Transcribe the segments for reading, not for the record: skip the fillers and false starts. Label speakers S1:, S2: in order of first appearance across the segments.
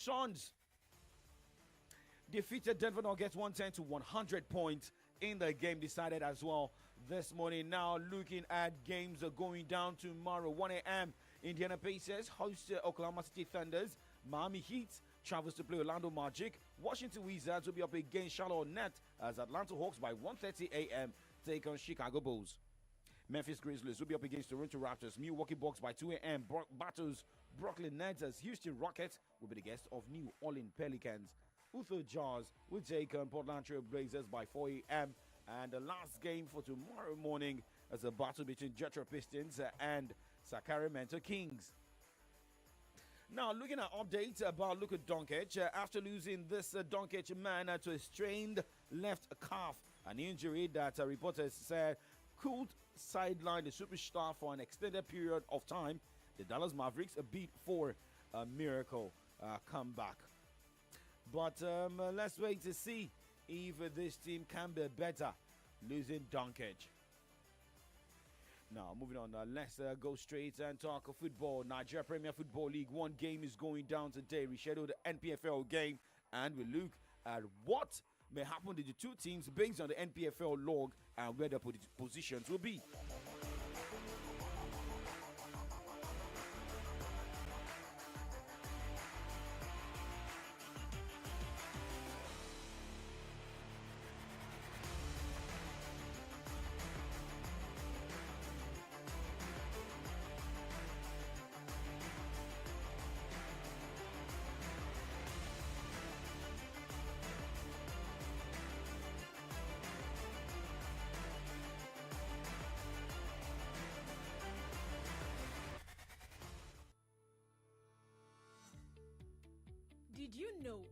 S1: Suns defeated Denver Nuggets 110 to 100 points in the game decided as well this morning. Now looking at games going down tomorrow, 1 a.m. Indiana Pacers host Oklahoma City Thunders. Miami Heat travels to play Orlando Magic. Washington Wizards will be up against Charlotte Hornets as Atlanta Hawks by 1:30 a.m. take on Chicago Bulls. Memphis Grizzlies will be up against Toronto Raptors. Milwaukee Bucks by 2 a.m. Battles Brooklyn Nets as Houston Rockets will be the guest of New Orleans Pelicans. Utah Jazz will take on Portland Trail Blazers by 4 a.m. And the last game for tomorrow morning is a battle between Jethro Pistons and Sacramento Kings. Now, looking at updates about Luka Doncic, after losing this Doncic man to a strained left calf, an injury that reporters said could sideline the superstar for an extended period of time, the Dallas Mavericks beat for a miracle comeback. But let's wait to see if this team can be better losing Doncic. Now, moving on, let's go straight and talk football. Nigeria Premier Football League, one game is going down today. Rescheduled NPFL game, and we look at what may happen to the two teams based on the NPFL log and where the positions will be.
S2: Did you know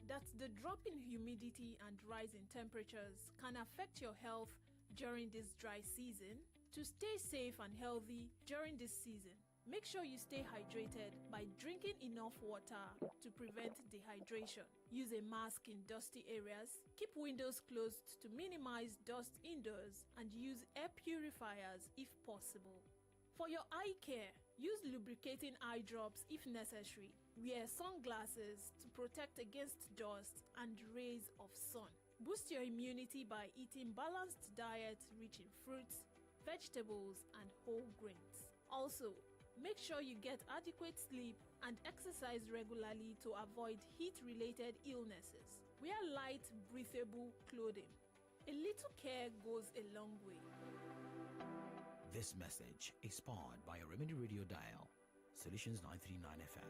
S2: that the drop in humidity and rise in temperatures can affect your health during this dry season? To stay safe and healthy during this season, make sure you stay hydrated by drinking enough water to prevent dehydration. Use a mask in dusty areas, keep windows closed to minimize dust indoors, and use air purifiers if possible. For your eye care, use lubricating eye drops if necessary. Wear sunglasses to protect against dust and rays of sun. Boost your immunity by eating balanced diet rich in fruits, vegetables, and whole grains. Also, make sure you get adequate sleep and exercise regularly to avoid heat-related illnesses. Wear light, breathable clothing. A little care goes a long way.
S3: This message is powered by a Remedy Radio Dial, Solutions 939 FM.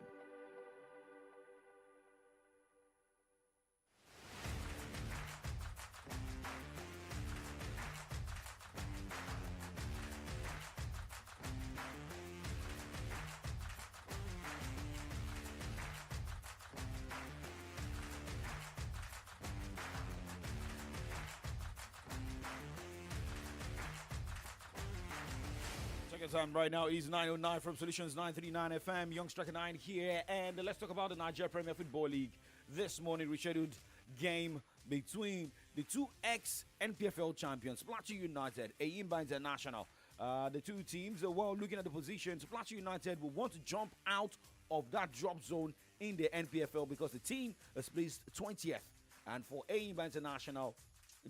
S1: Check your time right now is 9:09 from Solutions 939 FM. Young Striker 9 here, and let's talk about the Nigeria Premier Football League. This morning, rescheduled game between the two ex-NPFL champions, Plateau United, Eyimba International. The two teams, well, looking at the positions, Plateau United will want to jump out of that drop zone in the NPFL because the team is placed 20th. And for Eyimba International,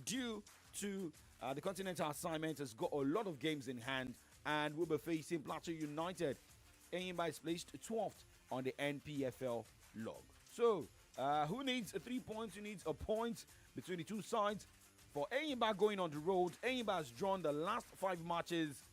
S1: due to the continental assignment, has got a lot of games in hand and will be facing Plateau United. Eyimba is placed 12th on the NPFL log. So, who needs 3 points? Who needs a point between the two sides? For Eyimba going on the road, Eyimba has drawn the last 5 matches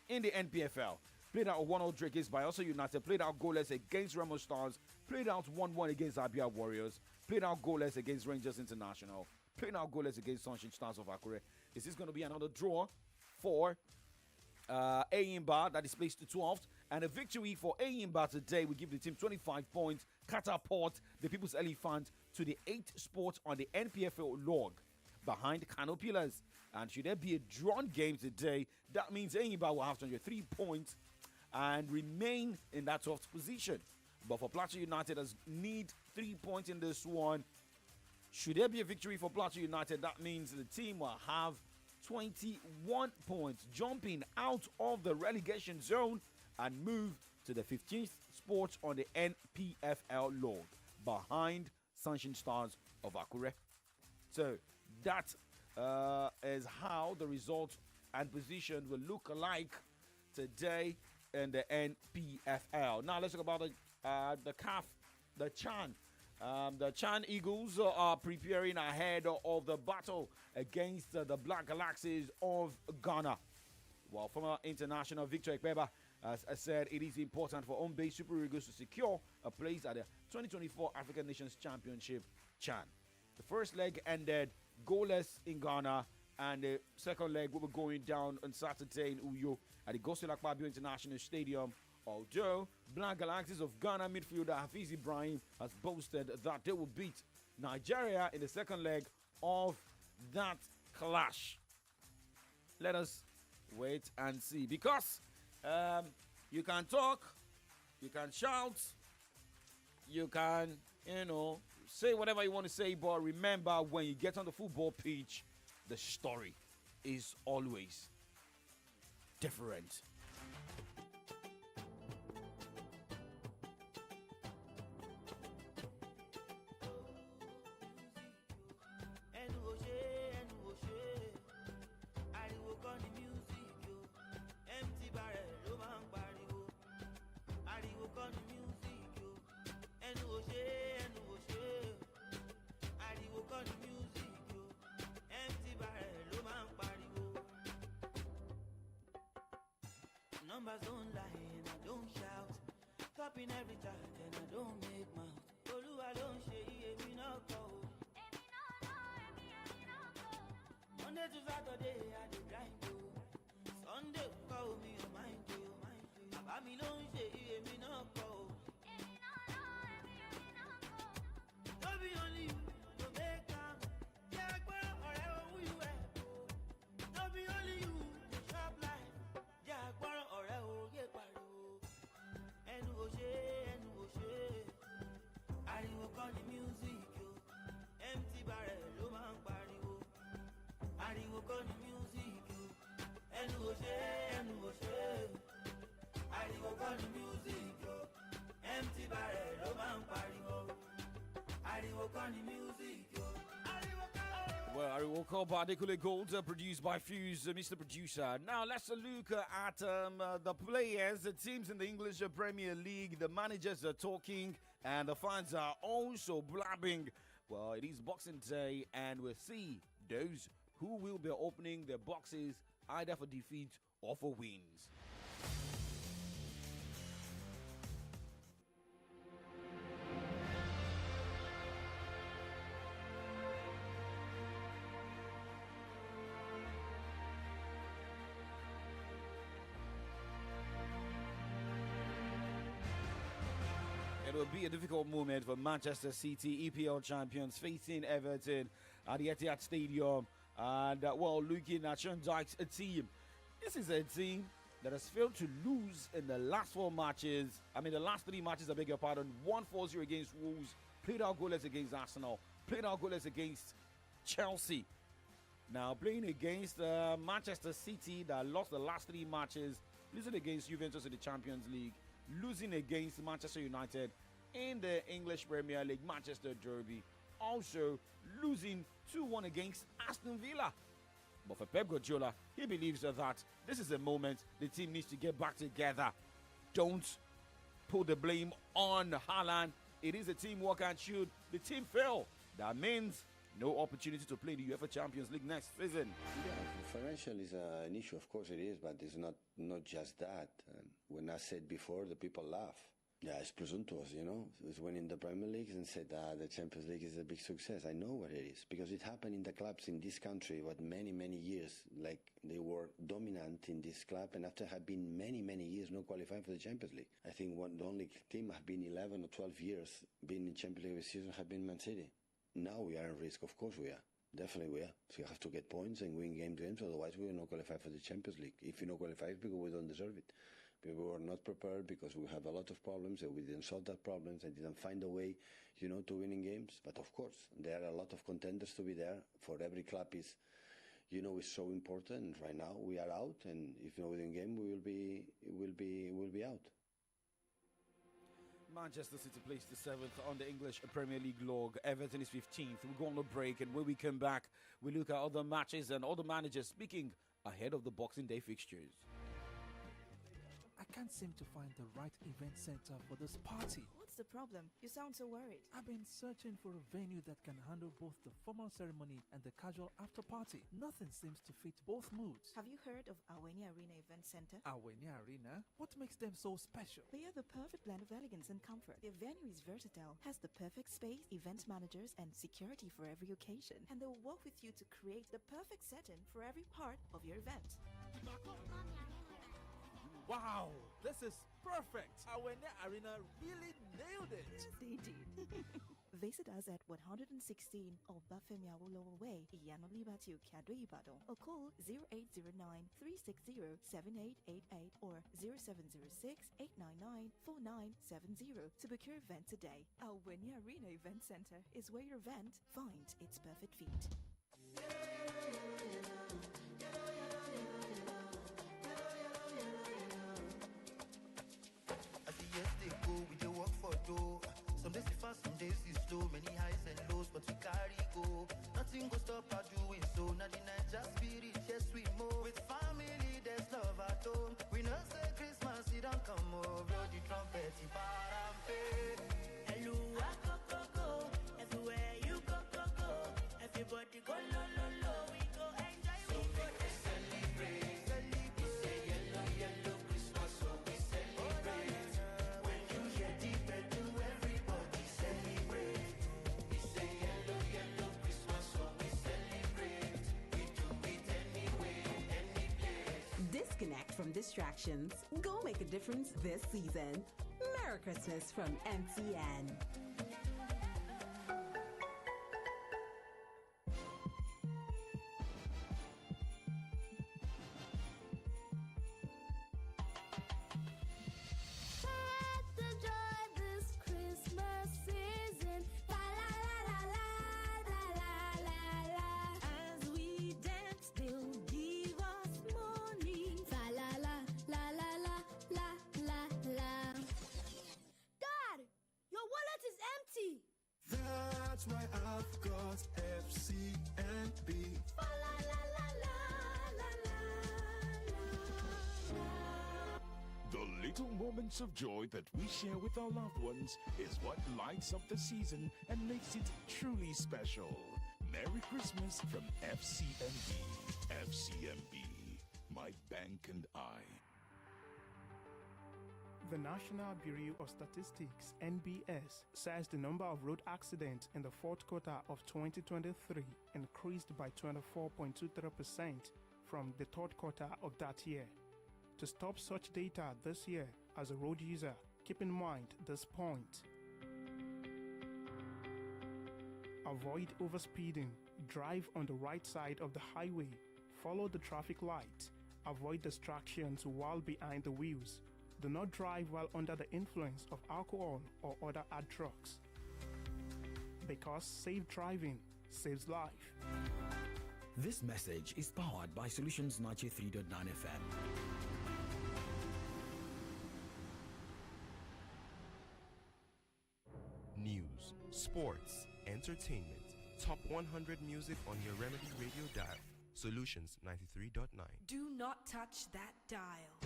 S1: in the NPFL. Played out 1-0 against Bayelsa United, played out goalless against Remo Stars, played out 1-1 against Abia Warriors, played out goalless against Rangers International, played out goalless against Sunshine Stars of Akure. Is this going to be another draw for Eyimba that is placed to 12th? And a victory for Eyimba today will give the team 25 points, catapult the People's Elephant to the 8th spot on the NPFL log behind Kano Pillars. And should there be a drawn game today, that means Eyimba will have 23 points and remain in that 12th position. But for Plateau United, does need 3 points in this one. Should there be a victory for Plateau United, that means the team will have 21 points, jumping out of the relegation zone and move to the 15th spot on the NPFL log behind Sunshine Stars of Akure. So that is how the result and position will look alike today in the NPFL. Now let's talk about the CAF, the Chan. The Chan Eagles are preparing ahead of the battle against the Black Galaxies of Ghana. While former international Victor Ekpeba has said it is important for home-based Super Eagles to secure a place at the 2024 African Nations Championship Chan. The first leg ended goalless in Ghana, and the second leg will be going down on Saturday in Uyo at the Godswill Akpabio International Stadium. Although Black Galaxies of Ghana midfielder Hafiz Ibrahim has boasted that they will beat Nigeria in the second leg of that clash. Let us wait and see, because you can talk, you can shout, you can, say whatever you want to say, but remember, when you get on the football pitch, the story is always different.
S4: Numbers don't lie and I don't shout. Topping every chart and I don't make mouth. Oluwa don't shake me no go. Monday to Saturday I dey grind yo. Sunday call me your mind yo. Baba mi don't shake me no go. Don't be only you to make am. Yeah, but alright, who you at? Don't be only you to shop life. Yeah, but ariwo kọ́ ni music yo, empty barrel ló máa ń pariwo. Ariwo kọ́ ni music yo, ẹnu ò ṣe. Ariwo kọ́ ni music yo, empty barrel ló máa ń pariwo. Ariwo kọ́ ni music yo.
S1: Well, Ariwoko Badekule Gold, produced by Fuse, Mr. Producer. Now, let's look at the players, the teams in the English Premier League. The managers are talking, and the fans are also blabbing. Well, it is Boxing Day, and we'll see those who will be opening their boxes either for defeat or for wins. It will be a difficult moment for Manchester City, EPL champions, facing Everton at the Etihad Stadium. And, looking at Sean Dyche's team, this is a team that has failed to lose in the last four matches. The last three matches, I beg your pardon. 1-4-0 against Wolves, played out goalless against Arsenal, played out goalless against Chelsea. Now, playing against Manchester City that lost the last three matches, losing against Juventus in the Champions League, losing against Manchester United in the English Premier League, Manchester Derby, also losing 2-1 against Aston Villa. But for Pep Guardiola, he believes that this is a moment the team needs to get back together. Don't put the blame on Haaland. It is a teamwork, and should the team fail, that means no opportunity to play the UEFA Champions League next season.
S5: Yeah, financial is an issue, of course it is, but it's not just that. When I said before, the people laugh. Yeah, it's presumptuous, It's winning the Premier League and said the Champions League is a big success. I know what it is, because it happened in the clubs in this country, what many, many years, like they were dominant in this club, and after have been many, many years not qualifying for the Champions League. I think the only team have been 11 or 12 years being in Champions League this season have been Man City. Now we are in risk, of course we are. Definitely we are. So you have to get points and win games, otherwise we will not qualify for the Champions League. If you not qualify, it's because we don't deserve it. We were not prepared because we have a lot of problems and we didn't solve that problems and didn't find a way, to winning games. But of course, there are a lot of contenders to be there. For every club is so important. Right now we are out, and if not winning game, we will be out.
S1: Manchester City placed the 7th on the English Premier League log. Everton is 15th. We'll go on a break, and when we come back, we look at other matches and other managers speaking ahead of the Boxing Day fixtures.
S6: I can't seem to find the right event center for this party.
S7: What's the problem? You sound so worried.
S6: I've been searching for a venue that can handle both the formal ceremony and the casual after party. Nothing seems to fit both moods.
S7: Have you heard of Awenia Arena Event Center?
S6: Awenia Arena? What makes them so special?
S7: They are the perfect blend of elegance and comfort. Their venue is versatile, has the perfect space, event managers, and security for every occasion. And they'll work with you to create the perfect setting for every part of your event.
S6: Wow, this is perfect. Awenia Arena really nailed it.
S7: They did. Visit us at 116 Obafemi Awolowo Way, Iyanolibatiu, Kado Ibadan, or call 0809-360-7888 or 0706-899-4970 to book your event today. Awenia Arena Event Center is where your event finds its perfect fit.
S4: Some days it's fast, some days it's slow. Many highs and lows, but we carry go. Nothing go stop our doing so. Now the night just spirit, yes we move. With family, there's love at home. We know say Christmas, it don't come over. The trumpet, it parampe. Hello, go, go, go. Everywhere you go, go, go. Everybody go, lo, lo, lo. We go enjoy, so we go celebrate. We say yellow, yellow Christmas, so we celebrate. When you hear the bell, everybody celebrate. We say yellow, yellow Christmas, so we celebrate. We do it anyway, any place.
S8: Disconnect from distractions. Go make a difference this season. Merry Christmas from MTN.
S9: That's why I've got FCMB.
S10: The little moments of joy that we share with our loved ones is what lights up the season and makes it truly special. Merry Christmas from FCMB. FCMB, my bank and I.
S11: The National Bureau of Statistics, NBS, says the number of road accidents in the fourth quarter of 2023 increased by 24.23% from the third quarter of that year. To stop such data this year as a road user, keep in mind this point. Avoid overspeeding, drive on the right side of the highway, follow the traffic light, avoid distractions while behind the wheels. Do not drive while under the influence of alcohol or other hard drugs. Because safe driving saves life.
S3: This message is powered by Solutions 93.9 FM.
S12: News, sports, entertainment, top 100 music on your Remedy Radio dial. Solutions 93.9.
S13: Do not touch that dial.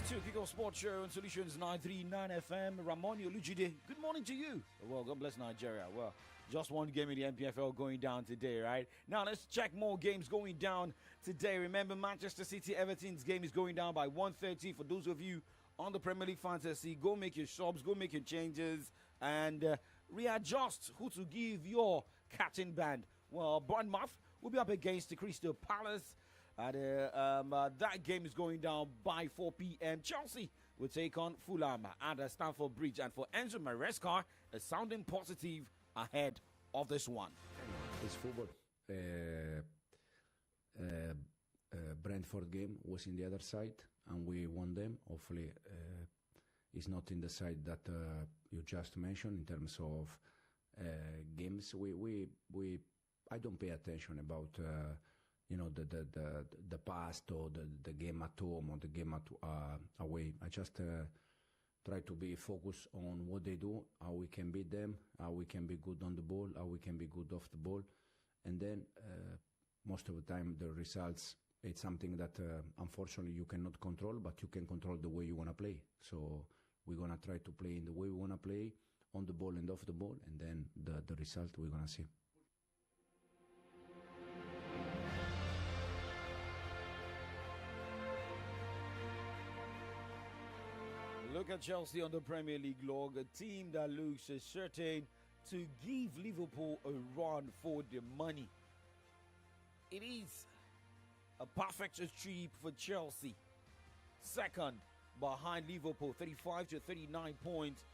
S1: Still Kickoff Sports Show on Solutions 939 FM. Ramoni Olujide, good morning to you. Well, God bless Nigeria. Well, just one game in the NPFL going down today, right? Now, let's check more games going down today. Remember, Manchester City Everton's game is going down by 1:30. For those of you on the Premier League Fantasy, go make your subs, go make your changes, and readjust who to give your captain band. Well, Bournemouth will be up against the Crystal Palace. That game is going down by 4 p.m. Chelsea will take on Fulham at Stamford Bridge. And for Enzo Maresca, a sounding positive ahead of this one.
S14: It's football. Brentford game was in the other side, and we won them. Hopefully, it's not in the side that you just mentioned in terms of games. I don't pay attention about the past or the game at home or the game away. I just try to be focused on what they do, how we can beat them, how we can be good on the ball, how we can be good off the ball, and then most of the time the results. It's something that unfortunately you cannot control, but you can control the way you want to play. So we're going to try to play in the way we want to play, on the ball and off the ball, and then the result we're going to see.
S1: Look at Chelsea on the Premier League log, a team that looks certain to give Liverpool a run for the money. It is a perfect streak for Chelsea. Second behind Liverpool, 35 to 39 points.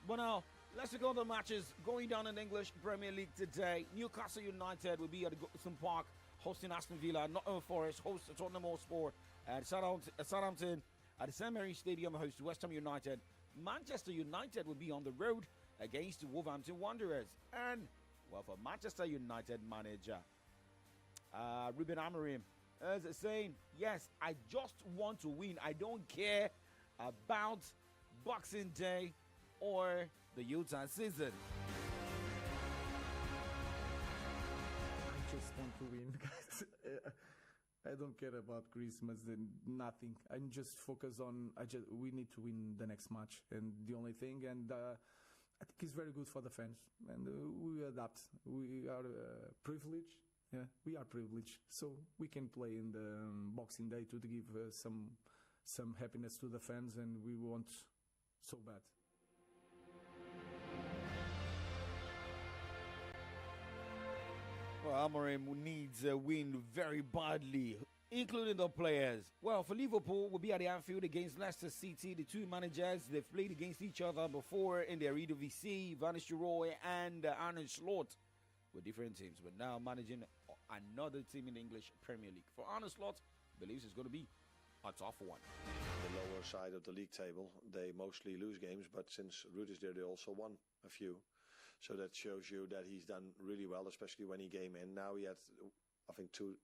S1: But now, let's look at the matches going down in the English Premier League today. Newcastle United will be at Goodison Park hosting Aston Villa. Nottingham Forest hosts Tottenham Hotspur. And Southampton at the St. Mary's Stadium hosts West Ham United. Manchester United will be on the road against the Wolverhampton Wanderers. And, well, for Manchester United manager, Ruben Amorim, as saying, yes, I just want to win. I don't care about Boxing Day or the Yuletide season.
S15: I just want to win, guys. I don't care about Christmas and nothing. I'm just focused on. We need to win the next match, and the only thing. And I think it's very good for the fans, and we adapt. We are privileged. Yeah, we are privileged, so we can play in the Boxing Day to give some happiness to the fans, and we want so bad.
S1: Well, Amorim needs a win very badly, including the players. Well, for Liverpool, we'll be at the Anfield against Leicester City. The two managers, they've played against each other before in the Eredivisie. Van Nistelrooy and Arne Slot were different teams, but now managing another team in the English Premier League. For Arne Slot, believes it's going to be a tough one.
S16: The lower side of the league table, they mostly lose games, but since Ruud is there, they also won a few. So that shows you that he's done really well, especially when he came in. Now he had, I think, two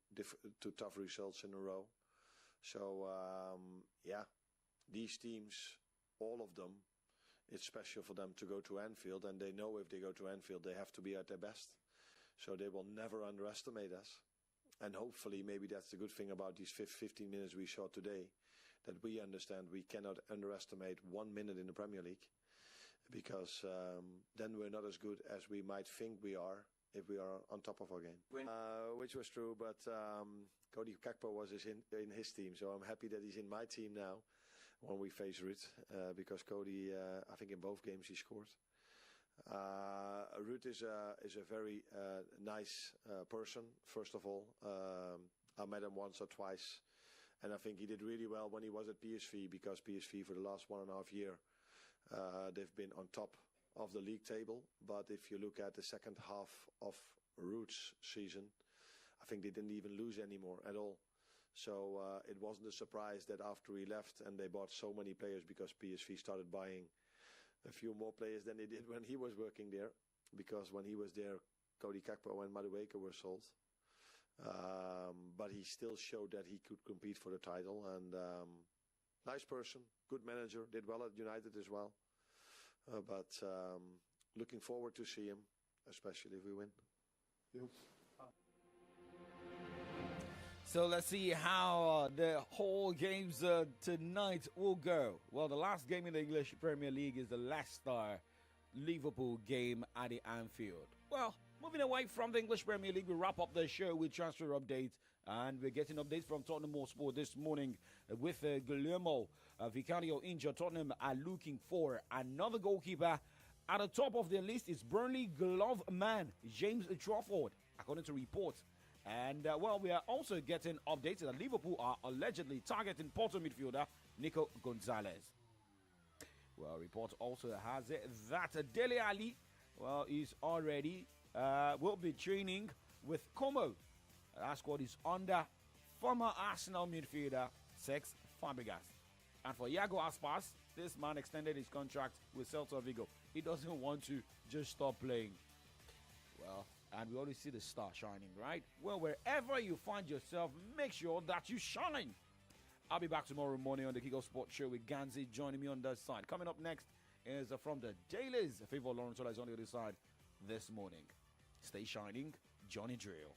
S16: tough results in a row. So, these teams, all of them, it's special for them to go to Anfield, and they know if they go to Anfield, they have to be at their best. So they will never underestimate us. And hopefully, maybe that's the good thing about these 15 minutes we saw today, that we understand we cannot underestimate 1 minute in the Premier League, because then we're not as good as we might think we are if we are on top of our game. Which was true, but Cody Gakpo was in his team, so I'm happy that he's in my team now when we face Ruud, because Cody, I think in both games he scored. Ruud is a very nice person, first of all. I met him once or twice, and I think he did really well when he was at PSV, because PSV for the last 1.5 years, they've been on top of the league table. But if you look at the second half of Ruud's season, I think they didn't even lose anymore at all. So it wasn't a surprise that after he left and they bought so many players, because PSV started buying a few more players than they did when he was working there, because when he was there, Cody Gakpo and Madueke were sold. But he still showed that he could compete for the title, and nice person, good manager, did well at United as well. But looking forward to see him, especially if we win.
S1: So let's see how the whole games tonight will go. Well, the last game in the English Premier League is the Leicester-Liverpool game at the Anfield. Well, moving away from the English Premier League, we wrap up the show with transfer updates. And we're getting updates from Tottenham Hotspur this morning with Guillermo Vicario injured. Tottenham are looking for another goalkeeper. At the top of their list is Burnley glove man James Trafford, according to reports. And, we are also getting updates that Liverpool are allegedly targeting Porto midfielder Nico Gonzalez. Well, report also has it that Dele Alli, is already, will be training with Como. That squad is under former Arsenal midfielder Cesc Fabregas. And for Iago Aspas, this man extended his contract with Celta Vigo. He doesn't want to just stop playing. Well, and we always see the star shining, right? Well, wherever you find yourself, make sure that you shine. I'll be back tomorrow morning on the Kickoff Sports Show with Ganzi joining me on that side. Coming up next is from the Dailies. Favor Lawrence is on the other side this morning. Stay shining, Johnny Drill.